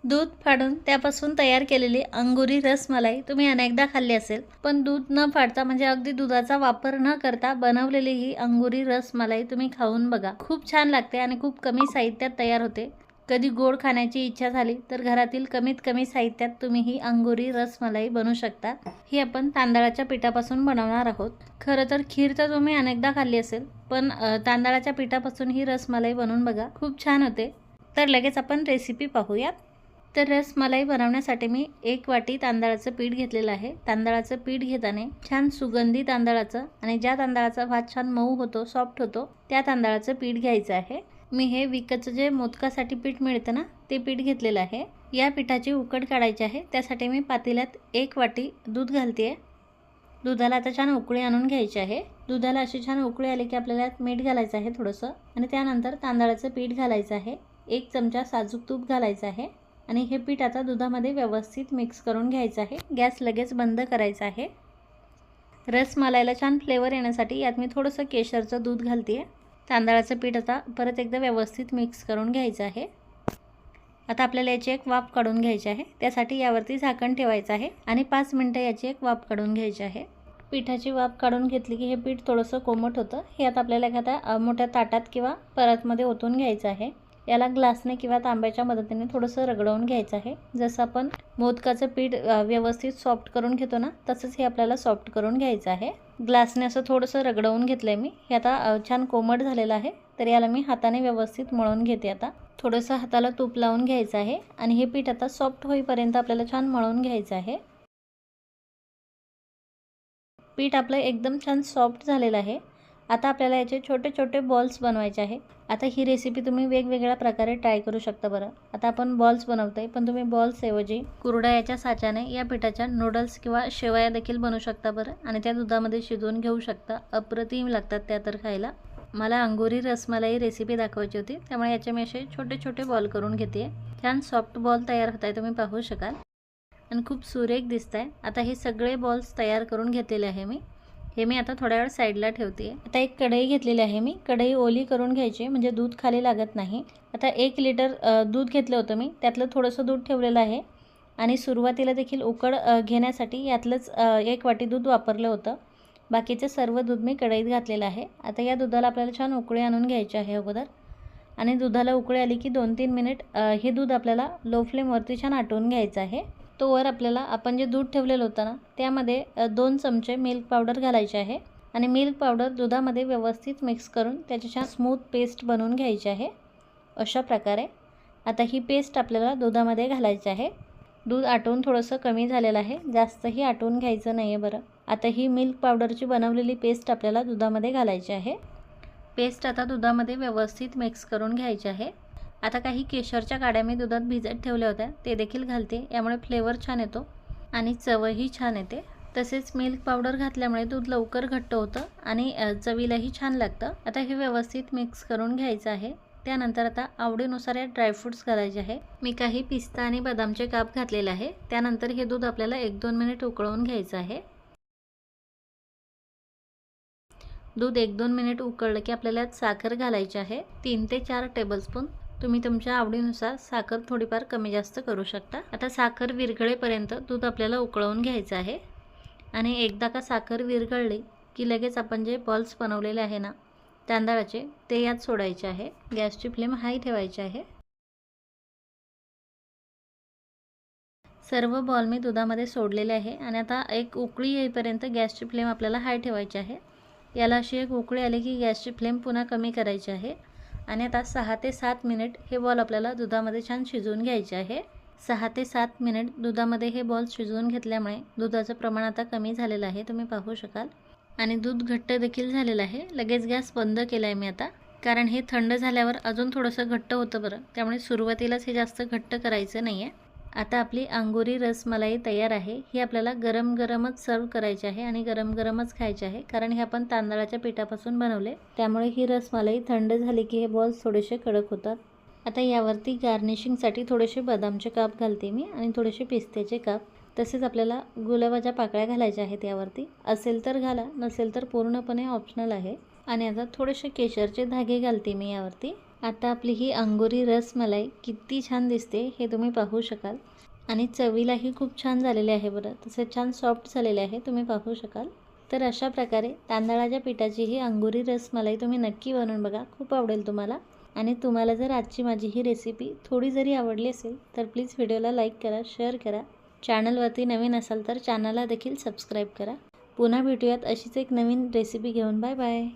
दूध फाडून त्यापासून तयार केलेली अंगुरी रसमलाई तुम्ही अनेकदा खाल्ली असेल, पण दूध न फाडता म्हणजे अगदी दुधाचा वापर न करता बनवलेली ही अंगुरी रसमलाई तुम्ही खाऊन बघा. खूप छान लागते आणि खूप कमी साहित्यात तयार होते. कधी गोड खाण्याची इच्छा झाली तर घरातील कमीत कमी साहित्यात तुम्ही ही अंगुरी रसमलाई बनवू शकता. ही आपण तांदळाच्या पिठापासून बनवणार आहोत. खरं तर खीर तर तुम्ही अनेकदा खाल्ली असेल, पण तांदळाच्या पिठापासून ही रसमलाई बनवून बघा, खूप छान होते. तर लगेच आपण रेसिपी पाहूयात. तर रसमलाई बनवण्यासाठी मी 1 वाटी तांदळाचं पीठ घेतलेलं आहे. तांदळाचं पीठ घेताना छान सुगंधी तांदळाचं आणि ज्या तांदळाचा भात छान मऊ होतो, सॉफ्ट होतो, त्या तांदळाचं पीठ घ्यायचं आहे. मी हे विकतचं जे मोदकासाठी पीठ मिळतं ना, ते पीठ घेतलेलं आहे. या पिठाची उकड काढायची आहे. त्यासाठी मी पातेल्यात 1 वाटी दूध घालते. दुधाला आता छान उकळी आणून घ्यायची आहे. दुधाला अशी छान उकळी आली की आपल्याला मीठ घालायचं आहे थोडंसं, आणि त्यानंतर तांदळाचं पीठ घालायचं आहे. 1 चमचा साजूक तूप घालायचं आहे आणि हे पीठ आता दुधामध्ये व्यवस्थित मिक्स करून घ्यायचं आहे. गॅस लगेच बंद करायचा आहे. रसमलाईला छान फ्लेवर येण्यासाठी यात मी थोडंसं केशरचं दूध घालते. तांदळाचं पीठ आता परत एकदा व्यवस्थित मिक्स करून घ्यायचं आहे. आता आपल्याला याची एक वाफ काढून घ्यायची आहे. त्यासाठी यावरती झाकण ठेवायचं आहे आणि 5 मिनिटं याची एक वाफ काढून घ्यायची आहे. पिठाची वाफ काढून घेतली की हे पीठ थोडंसं कोमट होतं. हे आता आपल्याला एखाद्या मोठ्या ताटात किंवा परातमध्ये ओतून घ्यायचं आहे. याला ग्लासने किंवा तांब्याच्या मदतीने थोडंसं रगडवून घ्यायचं आहे. जसं आपण मोदकाचं पीठ व्यवस्थित सॉफ्ट करून घेतो ना, तसंच हे आपल्याला सॉफ्ट करून घ्यायचं आहे. ग्लासने असं थोडंसं रगडवून घेतलं आहे मी. हे आता छान कोमट झालेलं आहे. तर याला मी हाताने व्यवस्थित मळून घेते. आता थोडंसं हाताला तूप लावून घ्यायचं आहे आणि हे पीठ आता सॉफ्ट होईपर्यंत आपल्याला छान मळून घ्यायचं आहे. पीठ आपलं एकदम छान सॉफ्ट झालेलं आहे. आता आपल्याला याचे छोटे छोटे बॉल्स बनवायचे आहे. आता ही रेसिपी तुम्ही वेगवेगळ्या प्रकारे ट्राय करू शकता बरं. आता आपण बॉल्स बनवतोय, पण तुम्ही बॉल्सऐवजी कुरडयाच्या साच्याने या पिठाच्या नूडल्स किंवा शेवया देखील बनवू शकता बरं, आणि त्या दुधामध्ये शिजवून घेऊ शकता. अप्रतिम लागतात त्या तर खायला. मला अंगुरी रसमलाई रेसिपी दाखवायची होती, त्यामुळे याचे मी असे छोटे छोटे बॉल करून घेते. छान सॉफ्ट बॉल तयार होत आहे, तुम्ही पाहू शकाल, आणि खूप सुरेख दिसत आहे. आता हे सगळे बॉल्स तयार करून घेतलेले आहे मी. हे मी आता थोड्या वेळ साईडला ठेवते. आता एक कढई घेतलेली आहे मी. कढई ओली करून घ्यायची म्हणजे दूध खाली लागत नाही. आता 1 लिटर दूध घेतलं होतं मी. त्यातलं थोडंसं दूध ठेवलेलं आहे आणि सुरुवातीला देखील उकड घेण्यासाठी यातलंच 1 वाटी दूध वापरलं होतं. बाकीचे सर्व दूध मी कढईत घातलेलं आहे. आता या दुधाला आपल्याला छान उकळी आणून घ्यायची आहे अगोदर, आणि दुधाला उकळी आली की 2-3 मिनिट हे दूध आपल्याला लो फ्लेमवरती छान आटवून घ्यायचं आहे. तोवर आपल्याला आपण जे दूध ठेवलेलं होतं ना, त्यामध्ये 2 चमचे मिल्क पावडर घालायचे आहे आणि मिल्क पावडर दुधामध्ये व्यवस्थित मिक्स करून त्याची छान स्मूथ पेस्ट बनवून घ्यायची आहे. अशा प्रकारे आता ही पेस्ट आपल्याला दुधामध्ये घालायची आहे. दूध आटवून थोडंसं कमी झालेलं आहे, जास्तही आटवून घ्यायचं नाही आहे बरं. आता ही मिल्क पावडरची बनवलेली पेस्ट आपल्याला दुधामध्ये घालायची आहे. पेस्ट आता दुधामध्ये व्यवस्थित मिक्स करून घ्यायची आहे. आता काही केशरच्या काड्या मी दुधात भिजत ठेवल्या होत्या, ते देखील घालते. यामुळे फ्लेवर छान येतो आणि चवही छान येते. तसेच मिल्क पावडर घातल्यामुळे दूध लवकर घट्ट होतं आणि चवीलाही छान लागतं. आता हे व्यवस्थित मिक्स करून घ्यायचं आहे. त्यानंतर आता आवडीनुसार या ड्रायफ्रूट्स घालायचे आहे. मी काही पिस्ता आणि बदामचे काप घातलेले आहे. त्यानंतर हे दूध आपल्याला 1-2 मिनिट उकळवून घ्यायचं आहे. दूध 1-2 मिनिट उकळलं की आपल्याला यात साखर घालायची आहे. 3 ते 4 टेबलस्पून. तुम्ही तुमच्या आवडीनुसार साखर थोडीफार कमी जास्त करू शकता. आता साखर विरघळेपर्यंत दूध आपल्याला उकळवून घ्यायचं आहे, आणि एकदा का साखर विरघळली की लगेच आपण जे बॉल्स बनवलेले आहे ना तांदळाचे, ते यात सोडायचे आहे. गॅसची फ्लेम हाय ठेवायची आहे. सर्व बॉल मी दुधामध्ये सोडलेले आहे आणि आता एक उकळी येईपर्यंत गॅसची फ्लेम आपल्याला हाय ठेवायची आहे. याला अशी एक उकळी आली की गॅसची फ्लेम पुन्हा कमी करायची आहे, आणि आता 6 ते 7 मिनिट हे बॉल आपल्याला दुधामध्ये छान शिजवून घ्यायचे आहे. 6 ते 7 मिनिट दुधामध्ये हे बॉल शिजवून घेतल्यामुळे दुधाचं प्रमाण आता कमी झालेलं आहे, तुम्ही पाहू शकाल, आणि दूध घट्ट देखील झालेलं आहे. लगेच गॅस बंद केला आहे मी आता, कारण हे थंड झाल्यावर अजून थोडंसं घट्ट होतं बरं, त्यामुळे सुरुवातीलाच हे जास्त घट्ट करायचं नाही आहे. आता आपली अंगुरी रसमलाई तयार आहे. ही आपल्याला गरम गरमच सर्व करायची आहे आणि गरम गरमच खायची आहे, कारण हे आपण तांदळाच्या पिठापासून बनवले, त्यामुळे ही रसमलाई थंड झाली की हे बॉल्स थोडेसे कडक होतात. आता यावरती गार्निशिंगसाठी थोडेसे बदामचे काप घालते मी आणि थोडेसे पिस्त्याचे काप. तसेच आपल्याला गुलाबाच्या पाकळ्या घालायच्या आहेत यावरती. असेल तर घाला, नसेल तर पूर्णपणे ऑप्शनल आहे. आणि आता थोडेसे केशरचे धागे घालते मी यावरती. आता आपली ही अंगुरी रसमलाई किती छान दिसते हे तुम्ही पाहू शकाल आणि चवीलाही खूप छान झालेले आहे बरं. तसेच छान सॉफ्ट झालेले आहे, तुम्ही पाहू शकाल. तर अशा प्रकारे तांदळाच्या पिठाची ही अंगुरी रसमलाई तुम्ही नक्की बनवून बघा, खूप आवडेल तुम्हाला. आणि तुम्हाला जर आजची माझी ही रेसिपी थोडी जरी आवडली असेल तर प्लीज व्हिडिओला लाईक करा, शेअर करा. चॅनलवरती नवीन असाल तर चॅनलला देखील सबस्क्राईब करा. पुन्हा भेटूयात अशीच एक नवीन रेसिपी घेऊन. Bye bye.